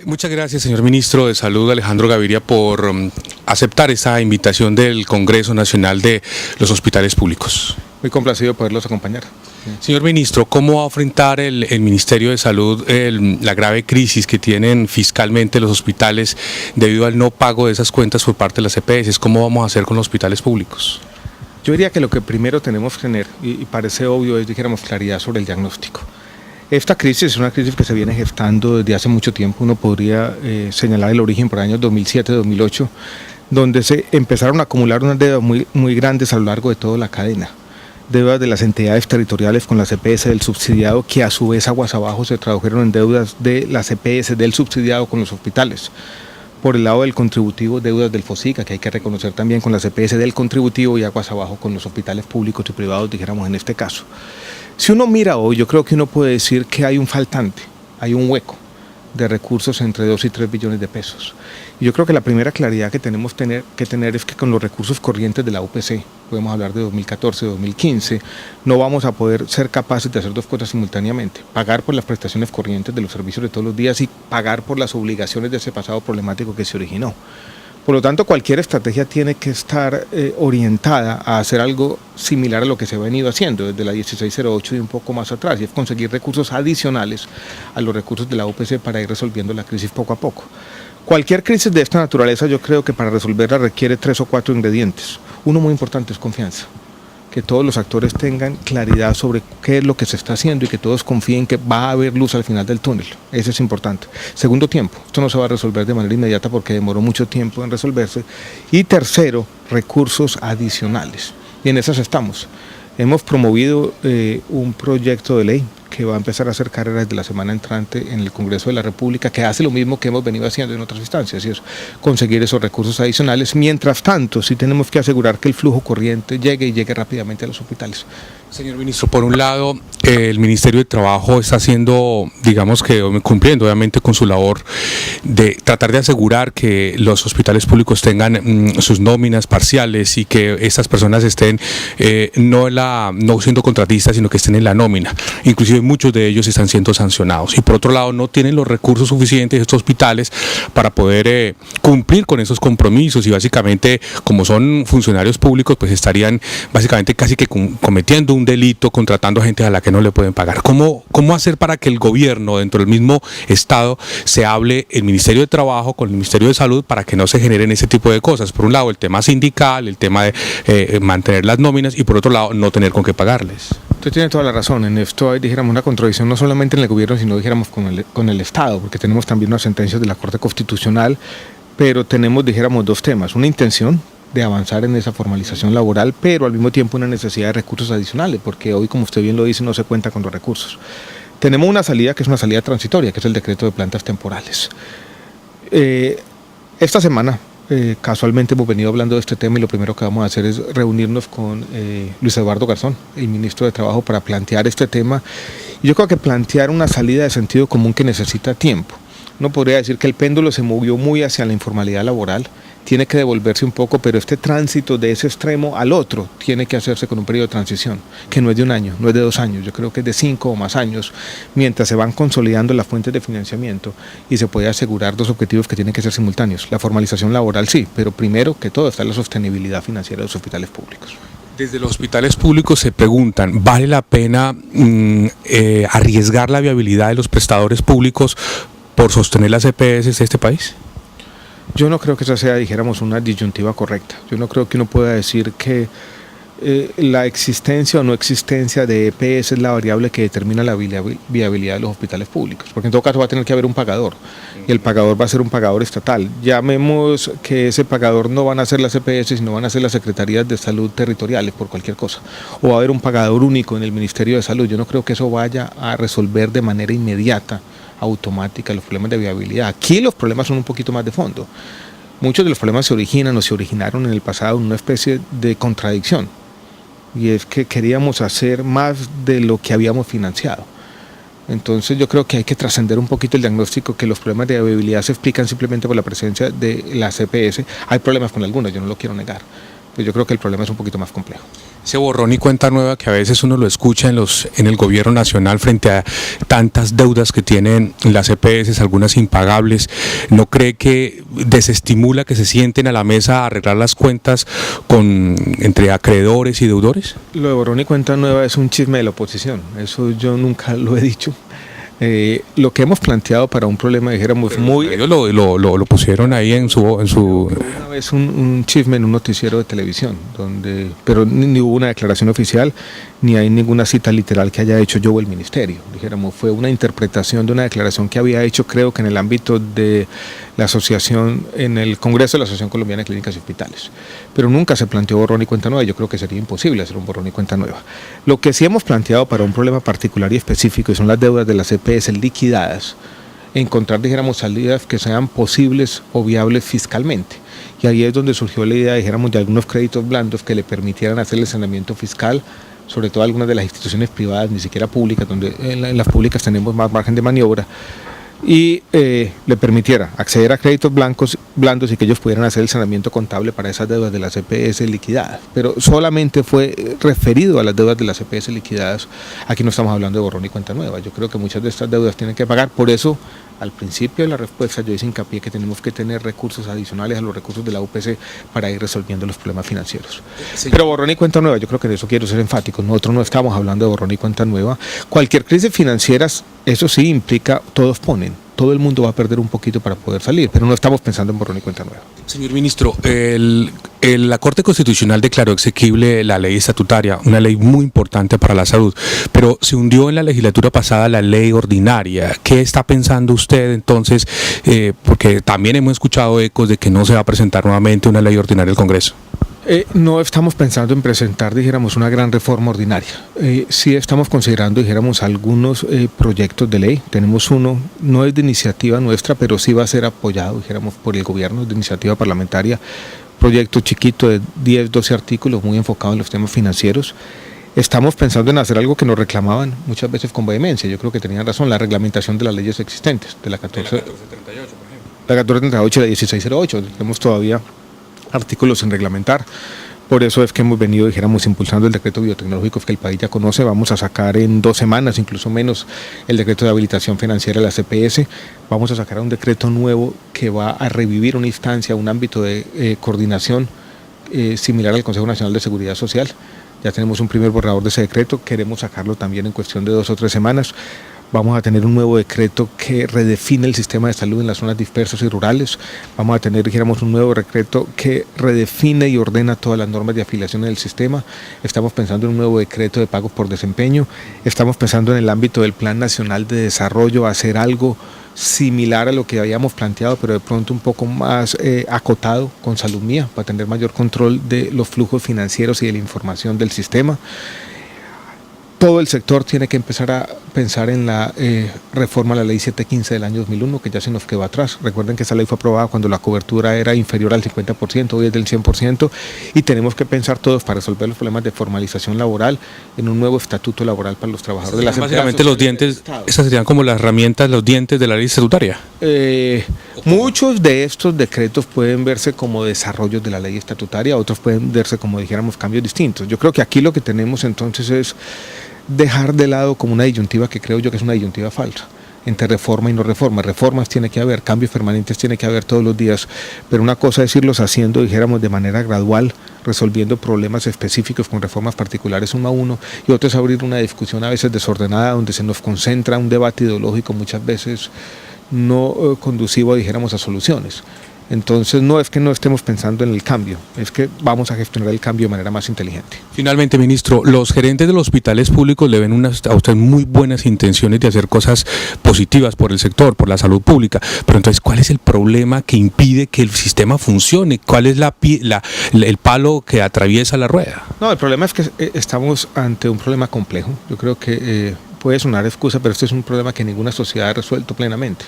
Muchas gracias, señor ministro de Salud, Alejandro Gaviria, por aceptar esta invitación del Congreso Nacional de los Hospitales Públicos. Muy complacido de poderlos acompañar. Señor ministro, ¿cómo va a enfrentar el Ministerio de Salud la grave crisis que tienen fiscalmente los hospitales debido al no pago de esas cuentas por parte de las EPS? ¿Cómo vamos a hacer con los hospitales públicos? Yo diría que lo que primero tenemos que tener, y parece obvio, es, dijéramos, claridad sobre el diagnóstico. Esta crisis es una crisis que se viene gestando desde hace mucho tiempo. Uno podría señalar el origen por años 2007-2008, donde se empezaron a acumular unas deudas muy grandes a lo largo de toda la cadena. Deudas de las entidades territoriales con las EPS del subsidiado, que a su vez aguas abajo se tradujeron en deudas de las EPS del subsidiado con los hospitales. Por el lado del contributivo, deudas del FOSICA, que hay que reconocer también con las EPS del contributivo, y aguas abajo con los hospitales públicos y privados, dijéramos en este caso. Si uno mira hoy, yo creo que uno puede decir que hay un faltante, hay un hueco de recursos entre 2 y 3 billones de pesos. Y yo creo que la primera claridad que tenemos que tener es que con los recursos corrientes de la UPC, podemos hablar de 2014, 2015, no vamos a poder ser capaces de hacer dos cosas simultáneamente: pagar por las prestaciones corrientes de los servicios de todos los días y pagar por las obligaciones de ese pasado problemático que se originó. Por lo tanto, cualquier estrategia tiene que estar orientada a hacer algo similar a lo que se ha venido haciendo desde la 1608 y un poco más atrás, y es conseguir recursos adicionales a los recursos de la UPC para ir resolviendo la crisis poco a poco. Cualquier crisis de esta naturaleza, yo creo que para resolverla requiere 3 o 4 ingredientes. Uno muy importante es confianza. Que todos los actores tengan claridad sobre qué es lo que se está haciendo y que todos confíen que va a haber luz al final del túnel. Eso es importante. Segundo, tiempo. Esto no se va a resolver de manera inmediata porque demoró mucho tiempo en resolverse. Y tercero, recursos adicionales. Y en esas estamos. Hemos promovido un proyecto de ley que va a empezar a hacer carrera desde la semana entrante en el Congreso de la República, que hace lo mismo que hemos venido haciendo en otras instancias, y es conseguir esos recursos adicionales. Mientras tanto, sí tenemos que asegurar que el flujo corriente llegue rápidamente a los hospitales. Señor ministro, por un lado, el Ministerio de Trabajo está haciendo, digamos que cumpliendo obviamente con su labor de tratar de asegurar que los hospitales públicos tengan sus nóminas parciales y que estas personas estén no siendo contratistas, sino que estén en la nómina. Inclusive muchos de ellos están siendo sancionados. Y por otro lado, no tienen los recursos suficientes estos hospitales para poder cumplir con esos compromisos, y básicamente, como son funcionarios públicos, pues estarían básicamente casi que cometiendo un delito contratando a gente a la que no le pueden pagar. ¿Cómo hacer para que el gobierno, dentro del mismo Estado, se hable el Ministerio de Trabajo con el Ministerio de Salud para que no se generen ese tipo de cosas? Por un lado, el tema sindical, el tema de mantener las nóminas, y por otro lado, no tener con qué pagarles. Usted tiene toda la razón. En esto hay, dijéramos, una contradicción no solamente en el gobierno, sino, dijéramos, con el Estado, porque tenemos también unas sentencias de la Corte Constitucional, pero tenemos, dijéramos, dos temas: una intención de avanzar en esa formalización laboral, pero al mismo tiempo una necesidad de recursos adicionales, porque hoy, como usted bien lo dice, no se cuenta con los recursos. Tenemos una salida que es una salida transitoria, que es el decreto de plantas temporales. Esta semana, casualmente hemos venido hablando de este tema, y lo primero que vamos a hacer es reunirnos con Luis Eduardo Garzón, el ministro de Trabajo, para plantear este tema. Y yo creo que plantear una salida de sentido común que necesita tiempo. No podría decir que el péndulo se movió muy hacia la informalidad laboral, tiene que devolverse un poco, pero este tránsito de ese extremo al otro tiene que hacerse con un periodo de transición, que no es de 1 año, no es de 2 años, yo creo que es de 5 o más años, mientras se van consolidando las fuentes de financiamiento y se puede asegurar dos objetivos que tienen que ser simultáneos: la formalización laboral, sí, pero primero que todo está la sostenibilidad financiera de los hospitales públicos. Desde los hospitales públicos se preguntan, ¿vale la pena arriesgar la viabilidad de los prestadores públicos por sostener las EPS de este país? Yo no creo que esa sea, dijéramos, una disyuntiva correcta. Yo no creo que uno pueda decir que la existencia o no existencia de EPS es la variable que determina la viabilidad de los hospitales públicos, porque en todo caso va a tener que haber un pagador, y el pagador va a ser un pagador estatal. Llamemos que ese pagador no van a ser las EPS, sino van a ser las secretarías de salud territoriales por cualquier cosa, o va a haber un pagador único en el Ministerio de Salud. Yo no creo que eso vaya a resolver de manera inmediata, automática, los problemas de viabilidad. Aquí los problemas son un poquito más de fondo. Muchos de los problemas se originan o se originaron en el pasado en una especie de contradicción, y es que queríamos hacer más de lo que habíamos financiado. Entonces yo creo que hay que trascender un poquito el diagnóstico que los problemas de viabilidad se explican simplemente por la presencia de las EPS. Hay problemas con algunas, yo no lo quiero negar, pero yo creo que el problema es un poquito más complejo. Ese borrón y cuenta nueva que a veces uno lo escucha en el gobierno nacional frente a tantas deudas que tienen las EPS, algunas impagables, ¿no cree que desestimula que se sienten a la mesa a arreglar las cuentas entre acreedores y deudores? Lo de borrón y cuenta nueva es un chisme de la oposición, eso yo nunca lo he dicho. Lo que hemos planteado para un problema, dijéramos, muy... Ellos lo pusieron ahí en su... Una vez un chisme en un noticiero de televisión, pero ni hubo una declaración oficial, ni hay ninguna cita literal que haya hecho yo o el ministerio. Dijéramos, fue una interpretación de una declaración que había hecho, creo que en el ámbito de la asociación, en el Congreso de la Asociación Colombiana de Clínicas y Hospitales. Pero nunca se planteó borrón y cuenta nueva, yo creo que sería imposible hacer un borrón y cuenta nueva. Lo que sí hemos planteado para un problema particular y específico, y son las deudas de las EPS liquidadas, encontrar, dijéramos, salidas que sean posibles o viables fiscalmente. Y ahí es donde surgió la idea, dijéramos, de algunos créditos blandos que le permitieran hacer el saneamiento fiscal, sobre todo algunas de las instituciones privadas, ni siquiera públicas, donde en las públicas tenemos más margen de maniobra, y le permitiera acceder a créditos blandos y que ellos pudieran hacer el saneamiento contable para esas deudas de las EPS liquidadas. Pero solamente fue referido a las deudas de las EPS liquidadas. Aquí no estamos hablando de borrón y cuenta nueva. Yo creo que muchas de estas deudas tienen que pagar. Por eso, al principio de la respuesta yo hice hincapié que tenemos que tener recursos adicionales a los recursos de la UPC para ir resolviendo los problemas financieros. Sí. Pero borrón y cuenta nueva, yo creo que de eso quiero ser enfático. Nosotros no estamos hablando de borrón y cuenta nueva. Cualquier crisis financiera, eso sí implica, todos ponen. Todo el mundo va a perder un poquito para poder salir, pero no estamos pensando en borrón y cuenta nueva. Señor ministro, la Corte Constitucional declaró exequible la ley estatutaria, una ley muy importante para la salud, pero se hundió en la legislatura pasada la ley ordinaria. ¿Qué está pensando usted entonces? Porque también hemos escuchado ecos de que no se va a presentar nuevamente una ley ordinaria al Congreso. No estamos pensando en presentar, dijéramos, una gran reforma ordinaria. Sí estamos considerando, dijéramos, algunos proyectos de ley. Tenemos uno, no es de iniciativa nuestra, pero sí va a ser apoyado, dijéramos, por el gobierno, de iniciativa parlamentaria. Proyecto chiquito de 10, 12 artículos, muy enfocado en los temas financieros. Estamos pensando en hacer algo que nos reclamaban muchas veces con vehemencia. Yo creo que tenían razón, la reglamentación de las leyes existentes, de la 1438, por ejemplo. La 1438 y la 1608. Tenemos todavía artículos sin reglamentar. Por eso es que hemos venido, dijéramos, impulsando el decreto biotecnológico que el país ya conoce. Vamos a sacar en 2 semanas, incluso menos, el decreto de habilitación financiera de la CPS. Vamos a sacar un decreto nuevo que va a revivir una instancia, un ámbito de coordinación similar al Consejo Nacional de Seguridad Social. Ya tenemos un primer borrador de ese decreto, queremos sacarlo también en cuestión de 2 o 3 semanas. Vamos a tener un nuevo decreto que redefine el sistema de salud en las zonas dispersas y rurales. Vamos a tener, dijéramos, un nuevo decreto que redefine y ordena todas las normas de afiliación del sistema. Estamos pensando en un nuevo decreto de pagos por desempeño. Estamos pensando en el ámbito del Plan Nacional de Desarrollo, hacer algo similar a lo que habíamos planteado, pero de pronto un poco más acotado con Salud Mía, para tener mayor control de los flujos financieros y de la información del sistema. Todo el sector tiene que empezar a pensar en la reforma a la ley 715 del año 2001, que ya se nos quedó atrás. Recuerden que esa ley fue aprobada cuando la cobertura era inferior al 50%, hoy es del 100%, y tenemos que pensar todos para resolver los problemas de formalización laboral en un nuevo estatuto laboral para los trabajadores de las empresas. Básicamente los dientes, esas serían como las herramientas, los dientes de la ley estatutaria. Muchos de estos decretos pueden verse como desarrollos de la ley estatutaria, otros pueden verse como, dijéramos, cambios distintos. Yo creo que aquí lo que tenemos entonces es dejar de lado como una disyuntiva que creo yo que es una disyuntiva falsa entre reforma y no reforma. Reformas tiene que haber, cambios permanentes tiene que haber todos los días, pero una cosa es irlos haciendo, dijéramos, de manera gradual, resolviendo problemas específicos con reformas particulares uno a uno, y otro es abrir una discusión a veces desordenada donde se nos concentra un debate ideológico muchas veces no conducivo, dijéramos, a soluciones. Entonces no es que no estemos pensando en el cambio, es que vamos a gestionar el cambio de manera más inteligente. Finalmente, ministro, los gerentes de los hospitales públicos le ven a usted muy buenas intenciones de hacer cosas positivas por el sector, por la salud pública, pero entonces, ¿cuál es el problema que impide que el sistema funcione? ¿Cuál es el palo que atraviesa la rueda? No, el problema es que estamos ante un problema complejo. Yo creo que puede sonar excusa, pero este es un problema que ninguna sociedad ha resuelto plenamente.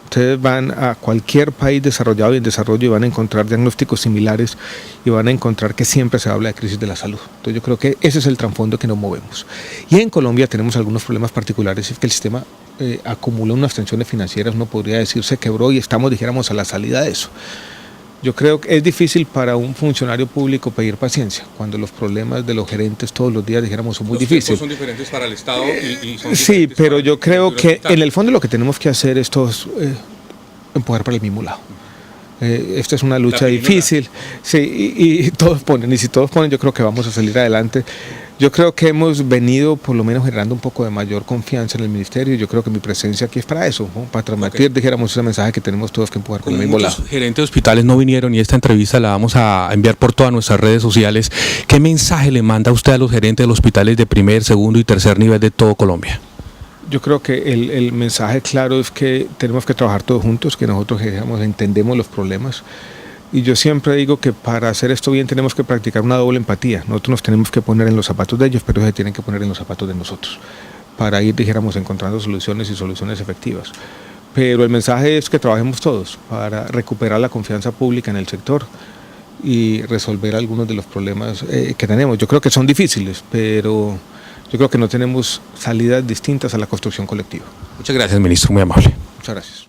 Ustedes van a cualquier país desarrollado y en desarrollo y van a encontrar diagnósticos similares y van a encontrar que siempre se habla de crisis de la salud. Entonces yo creo que ese es el trasfondo que nos movemos. Y en Colombia tenemos algunos problemas particulares, es que el sistema acumula unas tensiones financieras, uno podría decir se quebró y estamos, dijéramos, a la salida de eso. Yo creo que es difícil para un funcionario público pedir paciencia cuando los problemas de los gerentes todos los días, dijéramos, son muy difíciles. Son diferentes para el Estado y son sí, pero yo creo que en el fondo lo que tenemos que hacer es todos empujar para el mismo lado. Esta es una lucha difícil, sí, y todos ponen, y si todos ponen yo creo que vamos a salir adelante. Yo creo que hemos venido por lo menos generando un poco de mayor confianza en el ministerio, y yo creo que mi presencia aquí es para eso, ¿no? Para transmitir, dijéramos, ese mensaje que tenemos todos que empujar por el mismo lado. Los gerentes de hospitales no vinieron y esta entrevista la vamos a enviar por todas nuestras redes sociales. ¿Qué mensaje le manda usted a los gerentes de los hospitales de primer, segundo y tercer nivel de todo Colombia? Yo creo que el mensaje claro es que tenemos que trabajar todos juntos, que nosotros digamos, entendemos los problemas. Y yo siempre digo que para hacer esto bien tenemos que practicar una doble empatía. Nosotros nos tenemos que poner en los zapatos de ellos, pero ellos se tienen que poner en los zapatos de nosotros, para ir, dijéramos, encontrando soluciones y soluciones efectivas. Pero el mensaje es que trabajemos todos para recuperar la confianza pública en el sector y resolver algunos de los problemas que tenemos. Yo creo que son difíciles, pero yo creo que no tenemos salidas distintas a la construcción colectiva. Muchas gracias, ministro, muy amable. Muchas gracias.